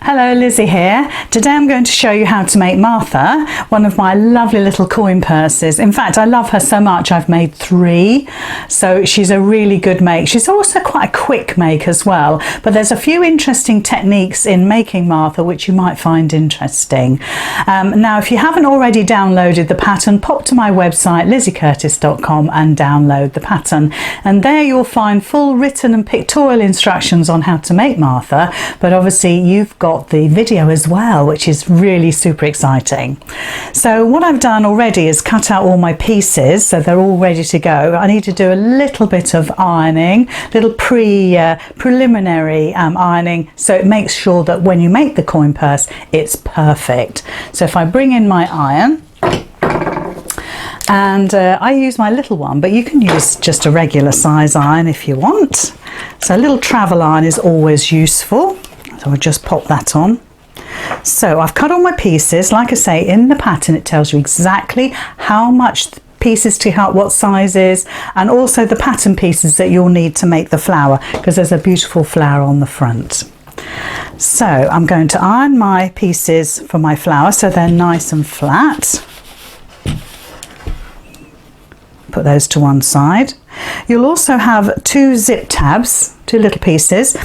Hello, Lizzie here. Today I'm going to show you how to make Martha, one of my lovely little coin purses. In fact, I love her so much I've made 3, so she's a really good make. She's also quite a quick make as well, but there's a few interesting techniques in making Martha which you might find interesting. Now, if you haven't already downloaded the pattern, pop to my website lizzycurtis.com and download the pattern, and there you'll find full written and pictorial instructions on how to make Martha, but obviously you've got the video as well, which is really super exciting. So what I've done already is cut out all my pieces, so they're all ready to go. I need to do a little bit of ironing, little preliminary ironing, so it makes sure that when you make the coin purse it's perfect. So if I bring in my iron, and I use my little one, but you can use just a regular size iron if you want. So a little travel iron is always useful. So I'll just pop that on. So I've cut all my pieces. Like I say, in the pattern it tells you exactly how much pieces to cut, what sizes, and also the pattern pieces that you'll need to make the flower, because there's a beautiful flower on the front. So I'm going to iron my pieces for my flower so they're nice and flat. Put those to one side. You'll also have 2 zip tabs, 2 little pieces,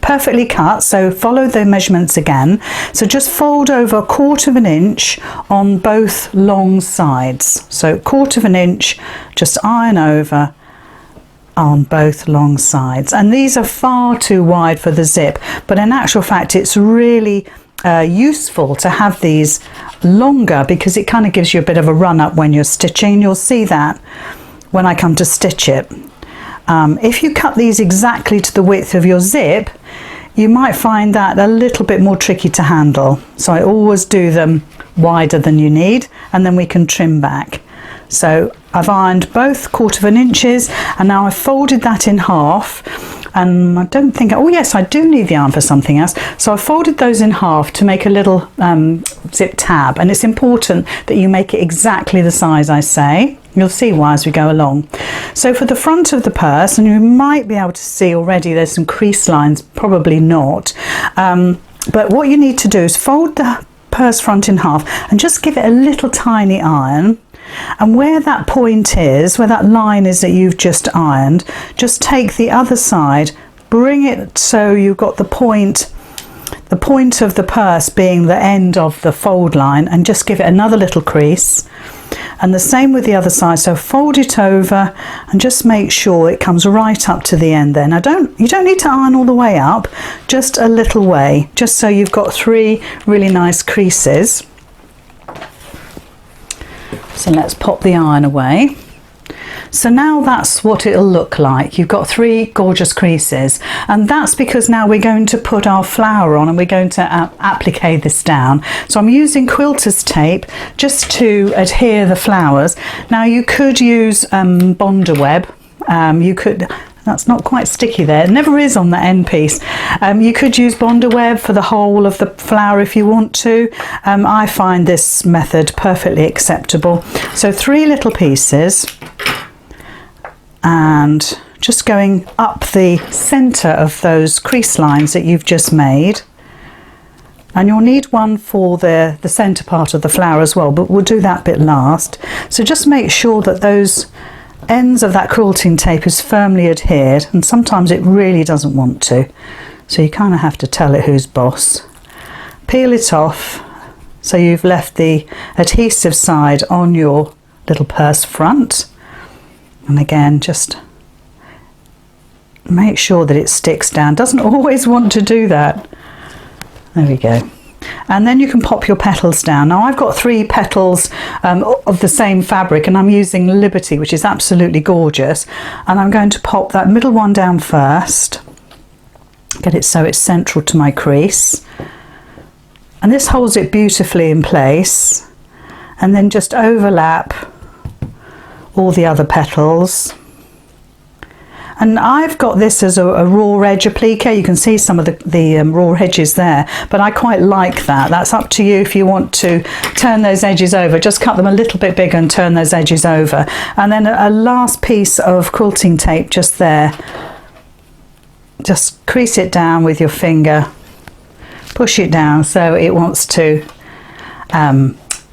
perfectly cut, so follow the measurements again. So just fold over 1/4 inch on both long sides. So 1/4 inch, just iron over on both long sides. And these are far too wide for the zip, but in actual fact it's really useful to have these longer, because it kind of gives you a bit of a run up when you're stitching. You'll see that when I come to stitch it. If you cut these exactly to the width of your zip, you might find that a little bit more tricky to handle. So I always do them wider than you need, and then we can trim back. So I've ironed both 1/4 inches, and now I've folded that in half. And I don't think, oh yes, I do need the iron for something else. So I folded those in half to make a little zip tab, and it's important that you make it exactly the size I say. You'll see why as we go along. So for the front of the purse, and you might be able to see already there's some crease lines, probably not, but what you need to do is fold the purse front in half and just give it a little tiny iron. And where that point is, where that line is that you've just ironed, just take the other side, bring it so you've got the point of the purse being the end of the fold line, and just give it another little crease. And the same with the other side, so fold it over and just make sure it comes right up to the end there. Now you don't need to iron all the way up, just a little way, just so you've got 3 really nice creases. So let's pop the iron away. So now that's what it'll look like. You've got 3 gorgeous creases, and that's because now we're going to put our flower on, and we're going to applique this down. So I'm using quilter's tape just to adhere the flowers. Now you could use Bonder web. That's not quite sticky there. It never is on the end piece. You could use Bonder web for the whole of the flower if you want to. I find this method perfectly acceptable. So 3 little pieces, and just going up the centre of those crease lines that you've just made. And you'll need one for the centre part of the flower as well, but we'll do that bit last. So just make sure that those ends of that quilting tape is firmly adhered, and sometimes it really doesn't want to, so you kind of have to tell it who's boss. Peel it off so you've left the adhesive side on your little purse front, and again just make sure that it sticks down. Doesn't always want to do that. There we go. And then you can pop your petals down. Now I've got 3 petals of the same fabric, and I'm using Liberty, which is absolutely gorgeous, and I'm going to pop that middle one down first, get it so it's central to my crease, and this holds it beautifully in place, and then just overlap all the other petals. And I've got this as a raw edge applique. You can see some of the raw edges there, but I quite like that. That's up to you if you want to turn those edges over. Just cut them a little bit bigger and turn those edges over. And then a last piece of quilting tape just there. Just crease it down with your finger, push it down so it wants to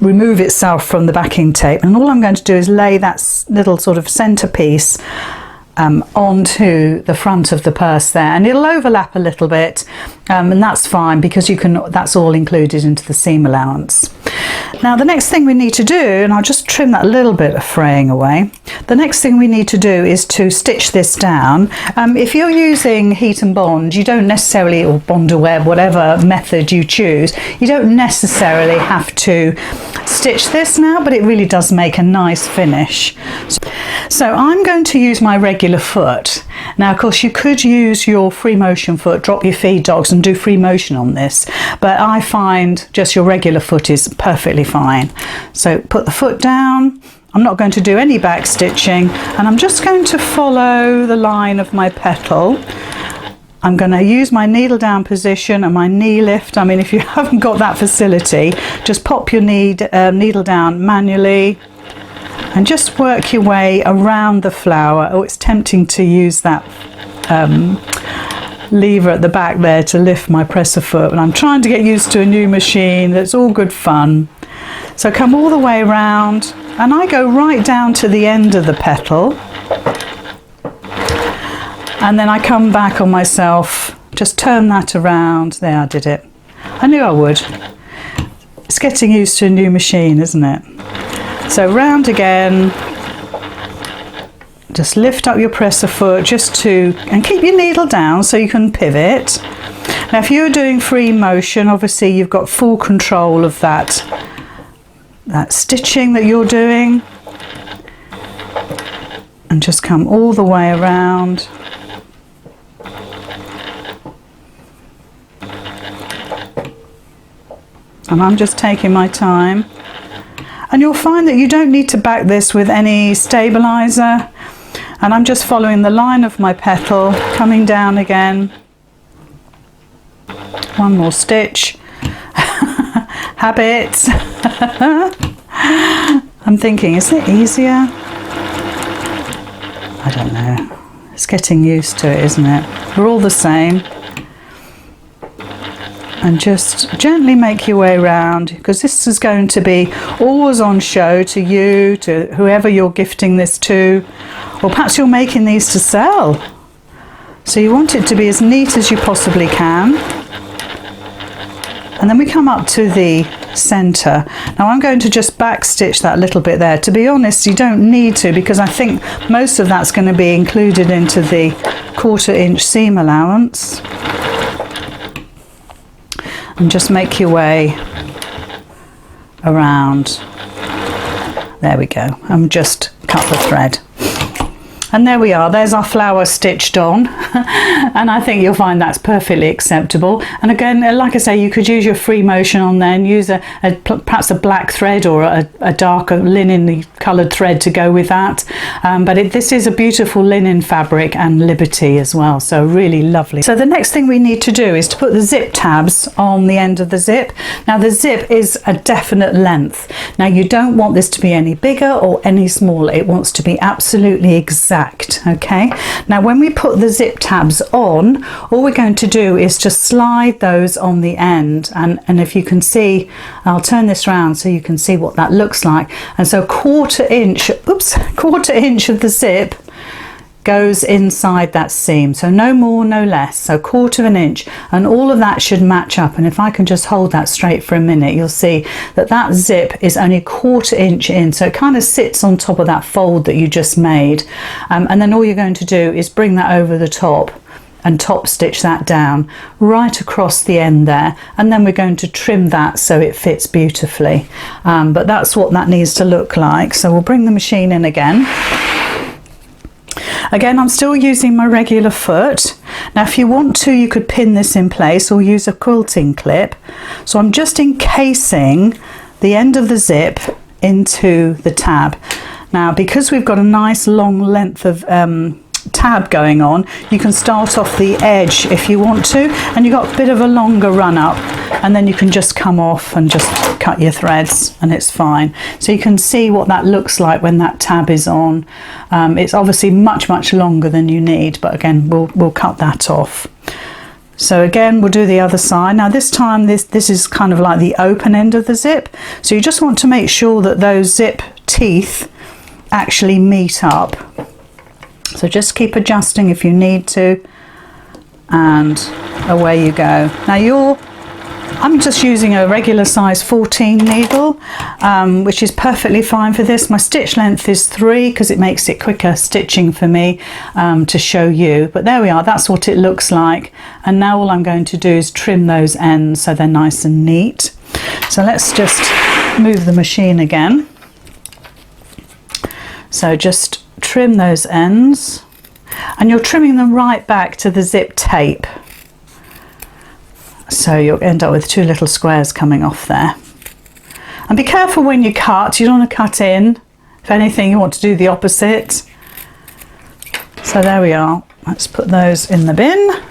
remove itself from the backing tape, and all I'm going to do is lay that little sort of centerpiece onto the front of the purse there, and it'll overlap a little bit, and that's fine because that's all included into the seam allowance. Now the next thing we need to do, and I'll just trim that little bit of fraying away, the next thing we need to do is to stitch this down. If you're using heat and bond, you don't necessarily, or bond or web, whatever method you choose, you don't necessarily have to stitch this now, but it really does make a nice finish. So I'm going to use my regular foot. Now of course you could use your free motion foot, drop your feed dogs and do free motion on this, but I find just your regular foot is perfectly fine. So put the foot down. I'm not going to do any back stitching, and I'm just going to follow the line of my petal. I'm going to use my needle down position and my knee lift. I mean, if you haven't got that facility, just pop your needle down manually and just work your way around the flower. Oh, it's tempting to use that lever at the back there to lift my presser foot, but I'm trying to get used to a new machine. That's all good fun. So come all the way around, and I go right down to the end of the petal, and then I come back on myself, just turn that around. There, I did it. I knew I would. It's getting used to a new machine, isn't it? So round again, just lift up your presser foot and keep your needle down so you can pivot. Now if you're doing free motion, obviously you've got full control of that stitching that you're doing, and just come all the way around. And I'm just taking my time. And you'll find that you don't need to back this with any stabilizer. And I'm just following the line of my petal, coming down again. One more stitch. Habit. I'm thinking, is it easier? I don't know. It's getting used to it, isn't it? We're all the same. And just gently make your way around, because this is going to be always on show to you, to whoever you're gifting this to, or perhaps you're making these to sell. So you want it to be as neat as you possibly can. And then we come up to the center. Now I'm going to just back stitch that little bit there. To be honest, you don't need to, because I think most of that's going to be included into the 1/4 inch seam allowance. And just make your way around. There we go. And just cut the thread. And there we are, there's our flower stitched on. And I think you'll find that's perfectly acceptable. And again, like I say, you could use your free motion on there and use perhaps a black thread or a darker linen coloured thread to go with that. But this is a beautiful linen fabric and Liberty as well, so really lovely. So the next thing we need to do is to put the zip tabs on the end of the zip. Now the zip is a definite length. Now you don't want this to be any bigger or any smaller. It wants to be absolutely exact. Okay, now when we put the zip tabs on, all we're going to do is just slide those on the end, and if you can see, I'll turn this around so you can see what that looks like. And so 1/4 inch of the zip goes inside that seam, so no more no less, so 1/4 inch, and all of that should match up. And if I can just hold that straight for a minute, you'll see that that zip is only 1/4 inch in, so it kind of sits on top of that fold that you just made. And then all you're going to do is bring that over the top and top stitch that down right across the end there, and then we're going to trim that so it fits beautifully. But that's what that needs to look like. So we'll bring the machine in again. Again, I'm still using my regular foot. Now if you want to, you could pin this in place or use a quilting clip. So I'm just encasing the end of the zip into the tab. Now because we've got a nice long length of tab going on, you can start off the edge if you want to, and you've got a bit of a longer run up, and then you can just come off and just cut your threads and it's fine. So you can see what that looks like when that tab is on. It's obviously much longer than you need, but again we'll cut that off. So again, we'll do the other side. Now this time this is kind of like the open end of the zip, so you just want to make sure that those zip teeth actually meet up. So just keep adjusting if you need to, and away you go. Now I'm just using a regular size 14 needle, which is perfectly fine for this. My stitch length is 3 because it makes it quicker stitching for me to show you. But there we are, that's what it looks like. And now all I'm going to do is trim those ends so they're nice and neat. So let's just move the machine again. So just trim those ends, and you're trimming them right back to the zip tape. So you'll end up with 2 little squares coming off there. And be careful when you cut, you don't want to cut in. If anything, you want to do the opposite. So there we are. Let's put those in the bin.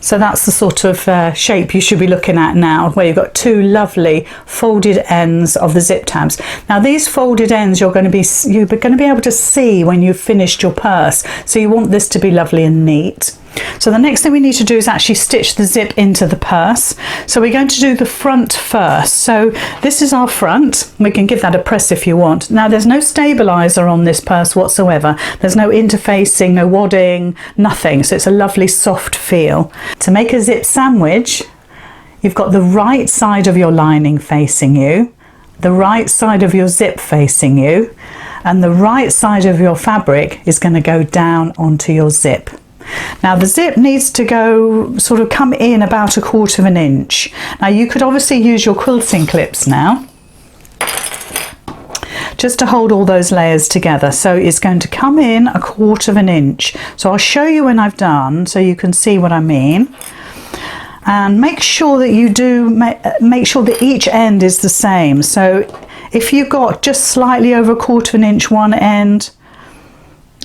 So that's the sort of shape you should be looking at now, where you've got 2 lovely folded ends of the zip tabs. Now these folded ends you're going to be able to see when you've finished your purse. So you want this to be lovely and neat. So the next thing we need to do is actually stitch the zip into the purse. So we're going to do the front first. So this is our front. We can give that a press if you want. Now there's no stabilizer on this purse whatsoever. There's no interfacing, no wadding, nothing. So it's a lovely soft feel. To make a zip sandwich, you've got the right side of your lining facing you, the right side of your zip facing you, and the right side of your fabric is going to go down onto your zip. Now the zip needs to go sort of come in about 1/4 inch. Now you could obviously use your quilting clips now just to hold all those layers together. So it's going to come in 1/4 inch. So I'll show you when I've done so you can see what I mean. And make sure that you do make sure that each end is the same. So if you've got just slightly over 1/4 inch one end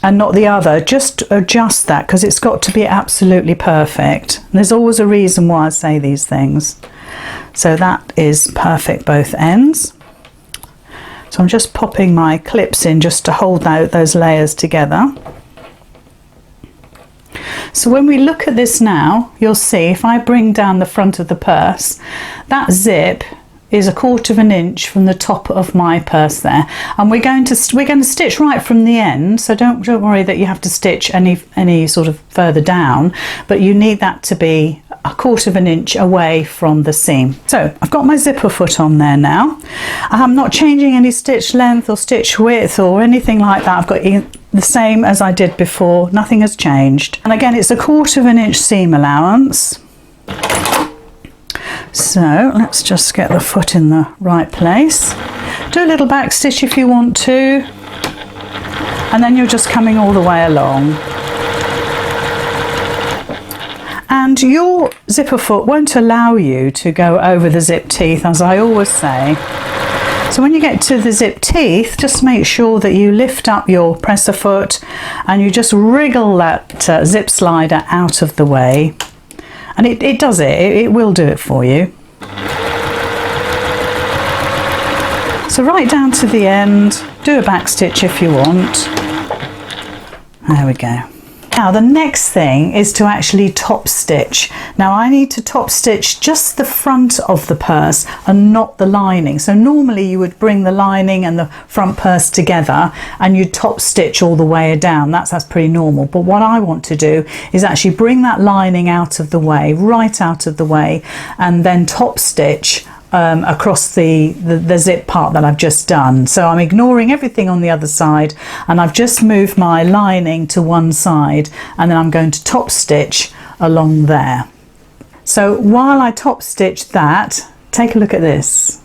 and not the other, just adjust that, because it's got to be absolutely perfect. And there's always a reason why I say these things. So that is perfect both ends. So I'm just popping my clips in just to hold out those layers together. So when we look at this now, you'll see if I bring down the front of the purse, that zip is 1/4 inch from the top of my purse there, and we're going to stitch right from the end. So don't worry that you have to stitch any sort of further down, but you need that to be 1/4 inch away from the seam. So I've got my zipper foot on there now. I'm not changing any stitch length or stitch width or anything like that. I've got the same as I did before, nothing has changed. And again, it's 1/4 inch seam allowance. So let's just get the foot in the right place. Do a little back stitch if you want to, and then you're just coming all the way along. And your zipper foot won't allow you to go over the zip teeth, as I always say. So when you get to the zip teeth, just make sure that you lift up your presser foot and you just wriggle that zip slider out of the way. And it does it. It will do it for you. So right down to the end, do a back stitch if you want. There we go. Now the next thing is to actually top stitch. Now I need to top stitch just the front of the purse and not the lining. So normally you would bring the lining and the front purse together and you'd top stitch all the way down. That's pretty normal. But what I want to do is actually bring that lining out of the way, right out of the way, and then top stitch across the zip part that I've just done. So I'm ignoring everything on the other side and I've just moved my lining to one side, and then I'm going to top stitch along there. So while I top stitch that, take a look at this.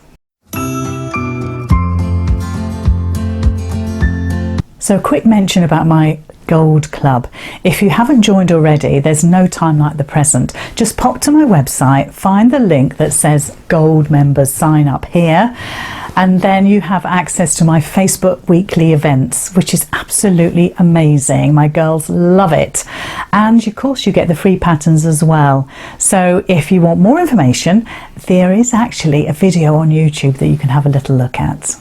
So a quick mention about my Gold Club. If you haven't joined already, there's no time like the present. Just pop to my website, find the link that says Gold Members Sign Up here, and then you have access to my Facebook weekly events, which is absolutely amazing. My girls love it. And of course you get the free patterns as well. So if you want more information, there is actually a video on YouTube that you can have a little look at.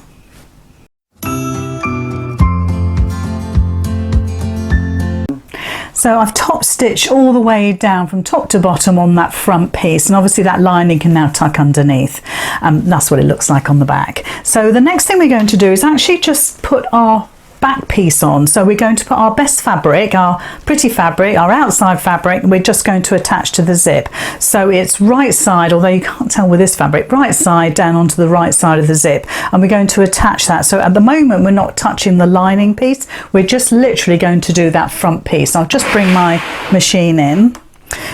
So I've top stitched all the way down from top to bottom on that front piece, and obviously that lining can now tuck underneath. That's what it looks like on the back. So the next thing we're going to do is actually just put our back piece on. So we're going to put our best fabric, our pretty fabric, our outside fabric, and we're just going to attach to the zip. So it's right side, although you can't tell with this fabric, right side down onto the right side of the zip, and we're going to attach that. So at the moment we're not touching the lining piece, we're just literally going to do that front piece. I'll just bring my machine in.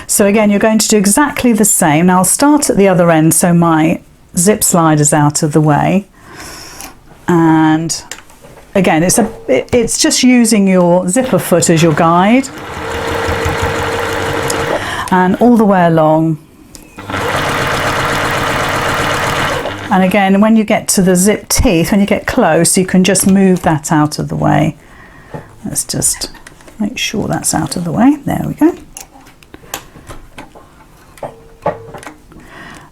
So again, you're going to do exactly the same. Now I'll start at the other end so my zip slider's out of the way, and again, it's just using your zipper foot as your guide, and all the way along. And again, when you get to the zip teeth, when you get close, you can just move that out of the way. Let's just make sure that's out of the way. There we go.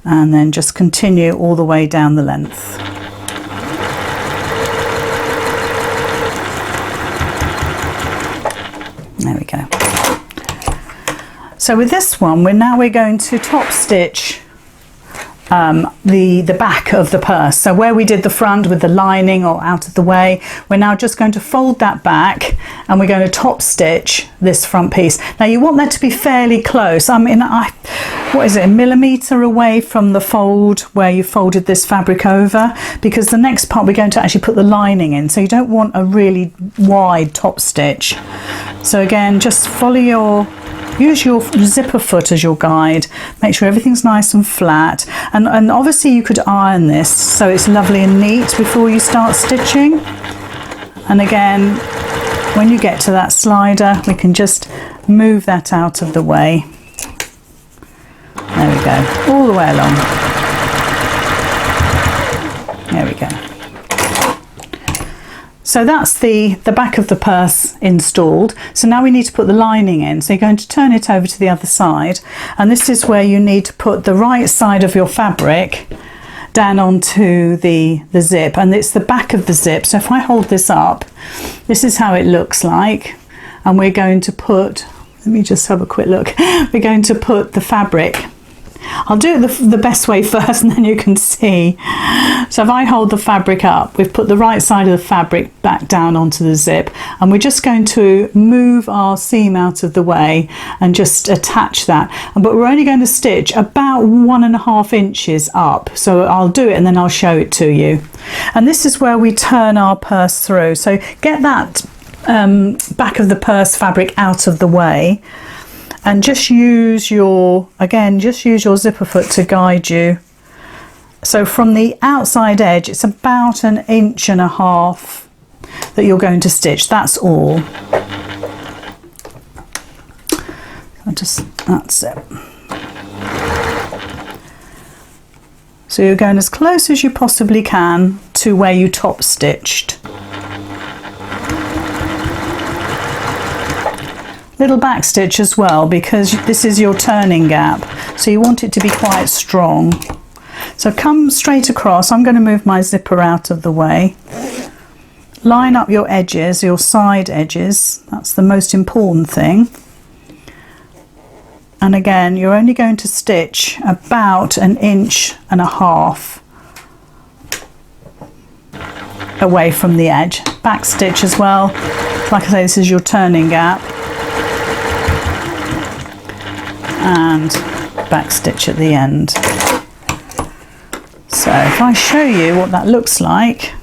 And then just continue all the way down the length. There we go. So with this one, we're going to top stitch the back of the purse. So where we did the front with the lining or out of the way, we're now just going to fold that back, and we're going to top stitch this front piece. Now you want that to be fairly close. I mean, what is it, a millimetre away from the fold where you folded this fabric over, because the next part we're going to actually put the lining in, so you don't want a really wide top stitch. So again, just use your zipper foot as your guide. Make sure everything's nice and flat, and obviously you could iron this so it's lovely and neat before you start stitching. And again, when you get to that slider, we can just move that out of the way. There we go, all the way along. There we go. So that's the back of the purse installed. So now we need to put the lining in. So you're going to turn it over to the other side, and this is where you need to put the right side of your fabric down onto the zip, and it's the back of the zip. So if I hold this up, this is how it looks like, and we're going to put, let me just have a quick look, we're going to put the fabric, I'll do it the best way first and then you can see. So if I hold the fabric up, we've put the right side of the fabric back down onto the zip, and we're just going to move our seam out of the way and just attach that. But we're only going to stitch about 1.5 inches up. So I'll do it and then I'll show it to you. And this is where we turn our purse through. So get that back of the purse fabric out of the way, and just use your zipper foot to guide you. So from the outside edge, it's about 1.5 inches that you're going to stitch, that's all. That's it. So you're going as close as you possibly can to where you top stitched. Little back stitch as well, because this is your turning gap, so you want it to be quite strong. So come straight across. I'm going to move my zipper out of the way. Line up your edges, your side edges, that's the most important thing. And again, you're only going to stitch about 1.5 inches away from the edge. Back stitch as well. Like I say, this is your turning gap. And back stitch at the end. So if I show you what that looks like,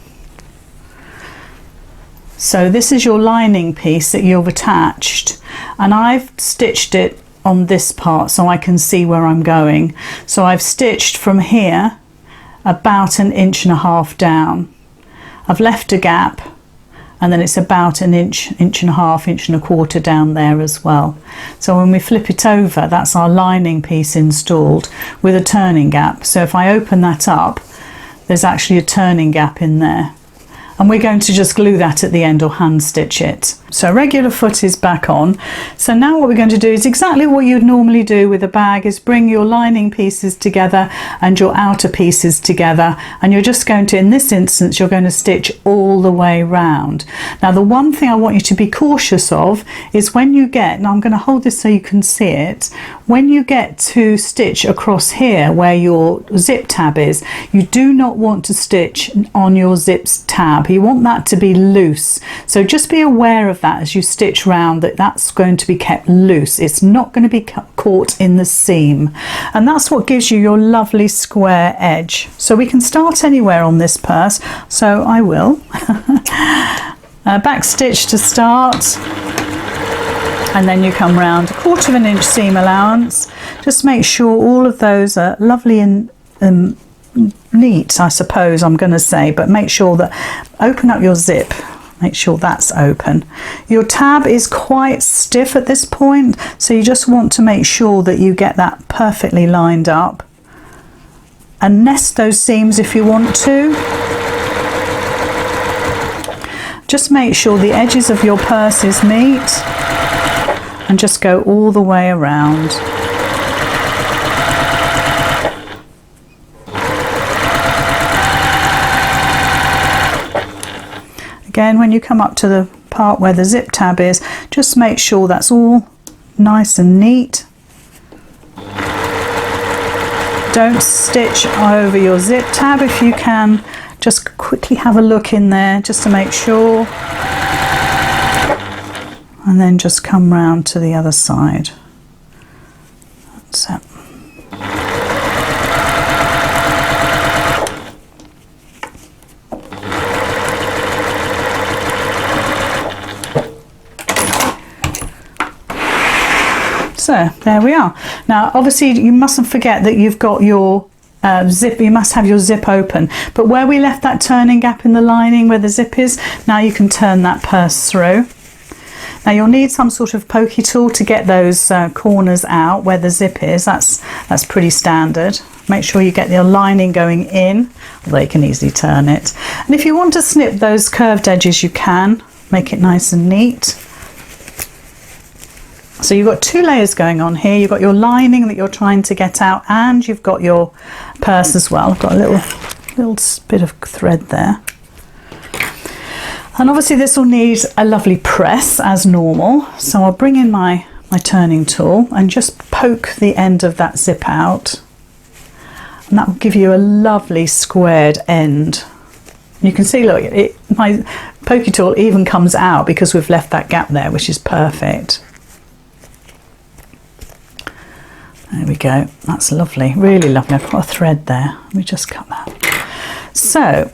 so this is your lining piece that you've attached, and I've stitched it on this part so I can see where I'm going. So I've stitched from here about 1.5 inches down. I've left a gap, and then it's about 1 inch, 1.5 inches down there as well. So when we flip it over, that's our lining piece installed with a turning gap. So if I open that up, there's actually a turning gap in there. and we're going to just glue that at the end or hand stitch it. So regular foot is back on. So now what we're going to do is exactly what you'd normally do with a bag, is bring your lining pieces together and your outer pieces together, and you're just going to, in this instance, you're going to stitch all the way round. Now the one thing I want you to be cautious of is when you get, now I'm going to hold this so you can see it, when you get to stitch across here where your zip tab is, you do not want to stitch on your zip tab. You want that to be loose. So just be aware of that as you stitch round, that that's going to be kept loose. It's not going to be caught in the seam, and that's what gives you your lovely square edge. So we can start anywhere on this purse, so I will. Back stitch to start, and then you come round 1/4 inch seam allowance. Just make sure all of those are lovely and neat, I suppose I'm going to say, but make sure that, open up your zip, make sure that's open. Your tab is quite stiff at this point, so you just want to make sure that you get that perfectly lined up, and nest those seams if you want to. Just make sure the edges of your purses meet, and just go all the way around. Again, when you come up to the part where the zip tab is, just make sure that's all nice and neat. Don't stitch over your zip tab if you can. Just quickly have a look in there just to make sure. And then just come round to the other side. That's it. So there we are. Now obviously you mustn't forget that you've got your zip, you must have your zip open, but where we left that turning gap in the lining where the zip is, now you can turn that purse through. Now you'll need some sort of pokey tool to get those corners out where the zip is. That's pretty standard. Make sure you get your lining going in, although you can easily turn it. And if you want to snip those curved edges, you can make it nice and neat. So you've got 2 layers going on here. You've got your lining that you're trying to get out, and you've got your purse as well. I've got a little bit of thread there. And obviously this will need a lovely press as normal. So I'll bring in my turning tool and just poke the end of that zip out. And that will give you a lovely squared end. You can see, look, my pokey tool even comes out because we've left that gap there, which is perfect. There we go, that's lovely, really lovely. I've got a thread there, let me just cut that. So,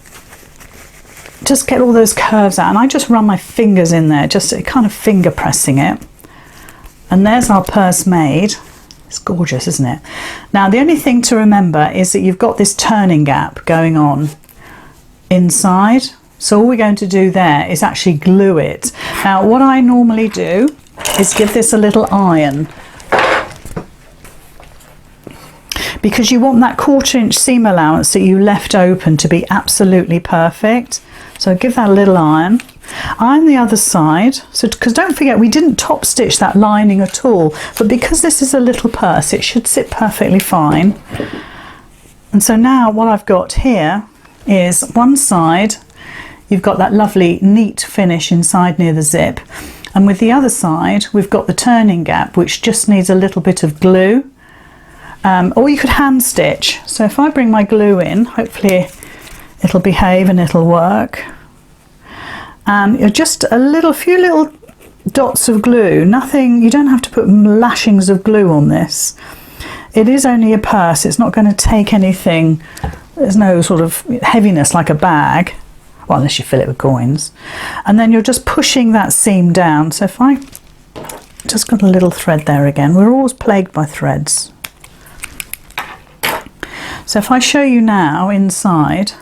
just get all those curves out, and I just run my fingers in there, just kind of finger pressing it. And there's our purse made. It's gorgeous, isn't it? Now the only thing to remember is that you've got this turning gap going on inside. So all we're going to do there is actually glue it. Now what I normally do is give this a little iron, because you want that 1/4 inch seam allowance that you left open to be absolutely perfect. So give that a little iron. Iron the other side, so because don't forget we didn't top stitch that lining at all, but because this is a little purse it should sit perfectly fine. And so now what I've got here is one side you've got that lovely neat finish inside near the zip, and with the other side we've got the turning gap which just needs a little bit of glue. Or you could hand stitch. So if I bring my glue in, hopefully it'll behave and it'll work. And just a few little dots of glue, nothing, you don't have to put lashings of glue on this. It is only a purse, it's not going to take anything, there's no sort of heaviness like a bag, well unless you fill it with coins. And then you're just pushing that seam down. So if I just got a little thread there again, we're always plagued by threads. So if I show you now inside,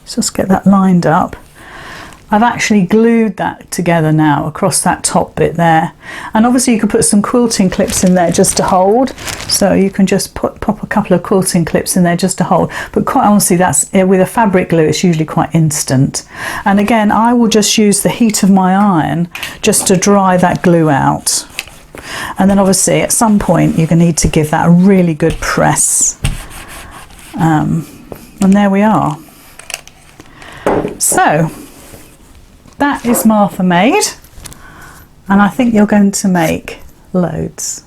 let's just get that lined up. I've actually glued that together now across that top bit there, and obviously you could put some quilting clips in there just to hold, so you can just pop a couple of quilting clips in there just to hold, but quite honestly that's with a fabric glue, it's usually quite instant. And again, I will just use the heat of my iron just to dry that glue out, and then obviously at some point you're going to need to give that a really good press, and there we are. So that is Martha made, and I think you're going to make loads.